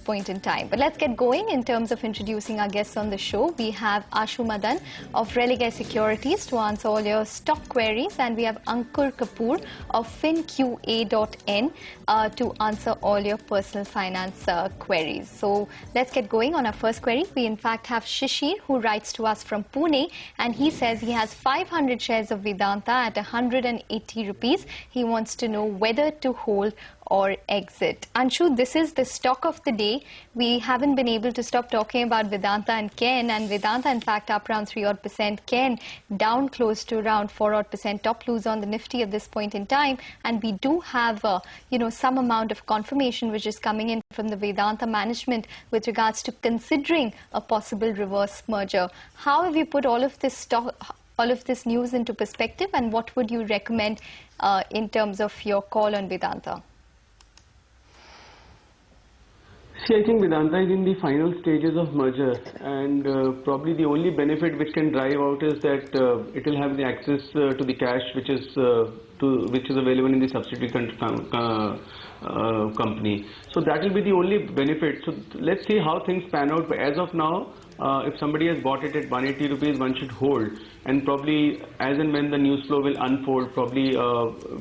point in time. But let's get going in terms of introducing our guests on the show. We have Ashu Madan of Religare Securities to answer all your stock queries, and we have Ankur Kapur of finqa.in to answer all your personal finance queries. So let's get going on our first query. We in fact have Shishir, who writes to us from Pune, and he says he has 500 shares of Vedanta at 180 rupees. He wants to know whether to hold or exit. Anshu, this is the stock of the day. We haven't been able to stop talking about Vedanta and Ken, and Vedanta in fact up around 3% odd, Ken down close to around 4% odd, top lose on the Nifty at this point in time, and we do have some amount of confirmation which is coming in from the Vedanta management with regards to considering a possible reverse merger. How have you put all of this news into perspective, and what would you recommend in terms of your call on Vedanta? See, I think Vedanta is in the final stages of merger, and probably the only benefit which can drive out is that it will have the access to the cash which is available in the subsidiary company. So that will be the only benefit. So let's see how things pan out. But as of now, if somebody has bought it at 180 rupees, one should hold, and probably as and when the news flow will unfold, probably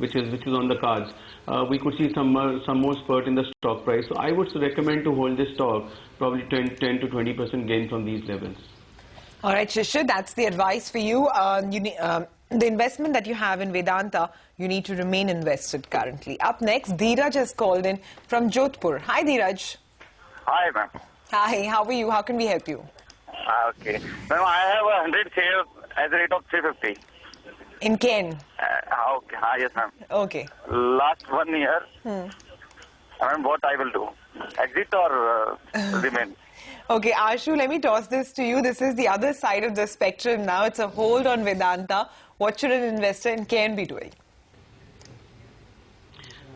which is on the cards, we could see some more spurt in the stock price. So I would recommend to hold this stock, probably 10 to 20% gain from these levels. All right, Shishir, that's the advice for you. The investment that you have in Vedanta, you need to remain invested currently. Up next, Dheeraj has called in from Jodhpur. Hi, Dheeraj. Hi, ma'am. Hi, how are you? How can we help you? Okay. Ma'am, I have 100 shares at the rate of 350. In Ken? Okay. Yes, ma'am. Okay. Last 1 year, ma'am, what I will do? Exit or remain? Okay, Ashu, let me toss this to you. This is the other side of the spectrum now. It's a hold on Vedanta. What should an investor in Ken be doing?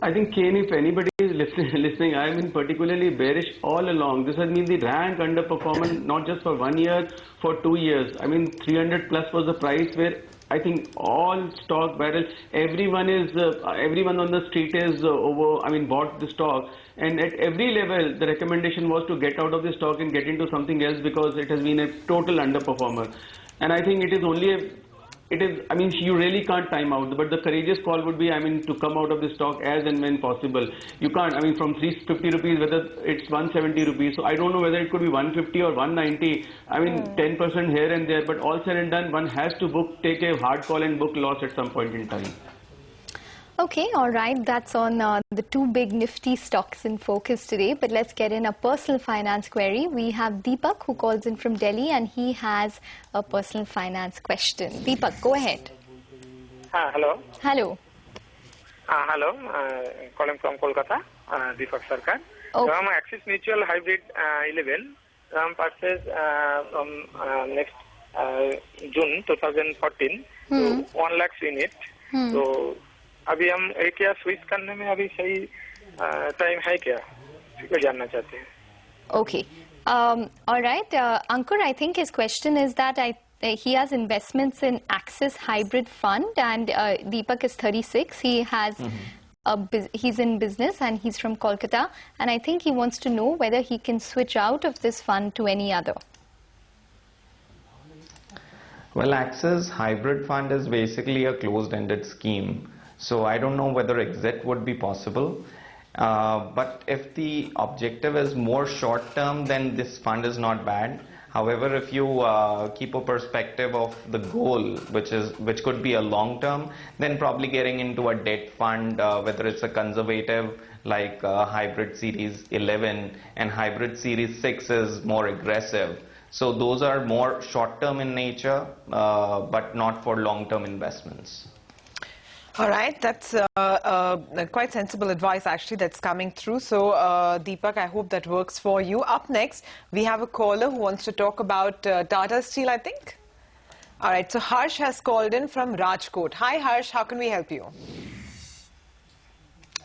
I think Ken, if anybody is listening, I have been particularly bearish all along. This has been the rank underperformance, not just for 1 year, for 2 years. I mean, 300 plus was the price where I think all stock barrels, everyone on the street is bought the stock, and at every level the recommendation was to get out of the stock and get into something else because it has been a total underperformer. And I think you really can't time out, but the courageous call would be, to come out of the stock as and when possible. You can't, from 350 rupees, whether it's 170 rupees, so I don't know whether it could be 150 or 190, 10% here and there, but all said and done, one has to take a hard call and book loss at some point in time. Okay, all right. That's on the two big Nifty stocks in focus today. But let's get in a personal finance query. We have Deepak, who calls in from Delhi, and he has a personal finance question. Deepak, go ahead. Hello. Hello. Hello. Calling from Kolkata. Deepak Sarkar. Okay. Axis Mutual Hybrid 11. Purchase from next June 2014. So 1 lakh unit. So अभी हम क्या switch करने में अभी सही time है क्या? इसको जानना चाहते हैं. Okay. All right. Ankur, I think his question is that he has investments in Axis Hybrid Fund, and Deepak is 36. He has he's in business and he's from Kolkata, and I think he wants to know whether he can switch out of this fund to any other. Well, Axis Hybrid Fund is basically a closed-ended scheme. So I don't know whether exit would be possible. But if the objective is more short-term, then this fund is not bad. However, if you keep a perspective of the goal, which could be a long-term, then probably getting into a debt fund, whether it's a conservative like Hybrid Series 11 and Hybrid Series 6 is more aggressive. So those are more short-term in nature, but not for long-term investments. All right, that's quite sensible advice actually that's coming through. So Deepak, I hope that works for you. Up next, we have a caller who wants to talk about Tata Steel, I think. All right, so Harsh has called in from Rajkot. Hi Harsh, how can we help you?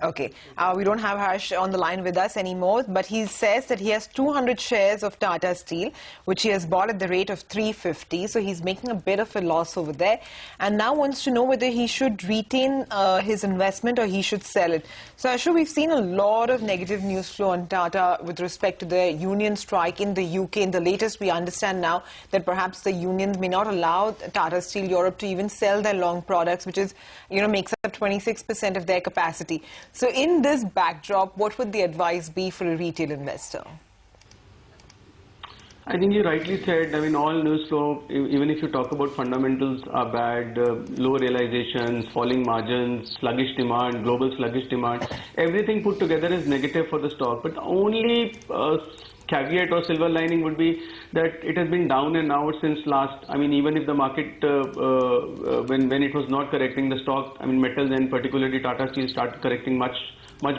Okay, we don't have Harsh on the line with us anymore, but he says that he has 200 shares of Tata Steel, which he has bought at the rate of 350. So he's making a bit of a loss over there, and now wants to know whether he should retain his investment or he should sell it. So Ashu, we've seen a lot of negative news flow on Tata with respect to the union strike in the UK. In the latest, we understand now that perhaps the unions may not allow Tata Steel Europe to even sell their long products, which is, makes up 26% of their capacity. So in this backdrop, what would the advice be for a retail investor? I think you rightly said, I mean, all news flow, even if you talk about fundamentals are bad, low realizations, falling margins, sluggish demand, global sluggish demand, everything put together is negative for the stock. But the only caveat or silver lining would be that it has been down and out since last, I mean, even if the market, when it was not correcting the stock, I mean, metals and particularly Tata Steel started correcting much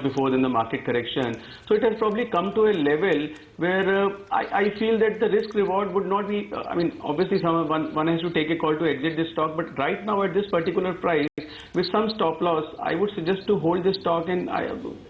before than the market correction. So it has probably come to a level where I feel that the risk reward would not be, I mean, obviously one has to take a call to exit this stock, but right now at this particular price, with some stop loss, I would suggest to hold this stock and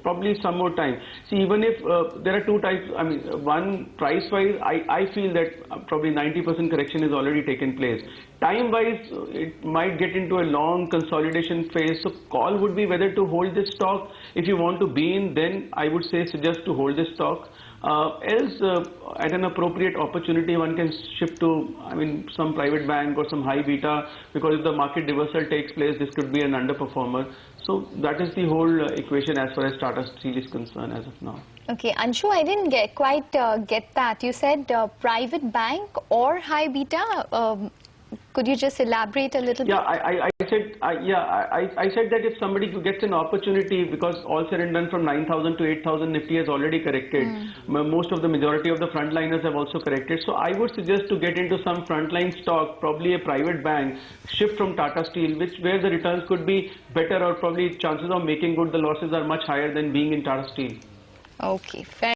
probably some more time. See, even if there are two types, I mean, one price-wise, I feel that probably 90% correction has already taken place. Time-wise, it might get into a long consolidation phase. So call would be whether to hold this stock. If you want to be in, then I would say suggest to hold this stock. Else, at an appropriate opportunity, one can shift to, I mean, some private bank or some high beta, because if the market reversal takes place, this could be an underperformer. So that is the whole equation as far as Tata Steel is concerned as of now. Okay, Anshu, I didn't quite get that. You said private bank or high beta. Could you just elaborate a little bit? I said that if somebody gets an opportunity, because all said and done from 9,000 to 8,000 Nifty has already corrected. Most of the majority of the frontliners have also corrected. So I would suggest to get into some frontline stock, probably a private bank, shift from Tata Steel, where the returns could be better, or probably chances of making good the losses are much higher than being in Tata Steel. Okay, fair.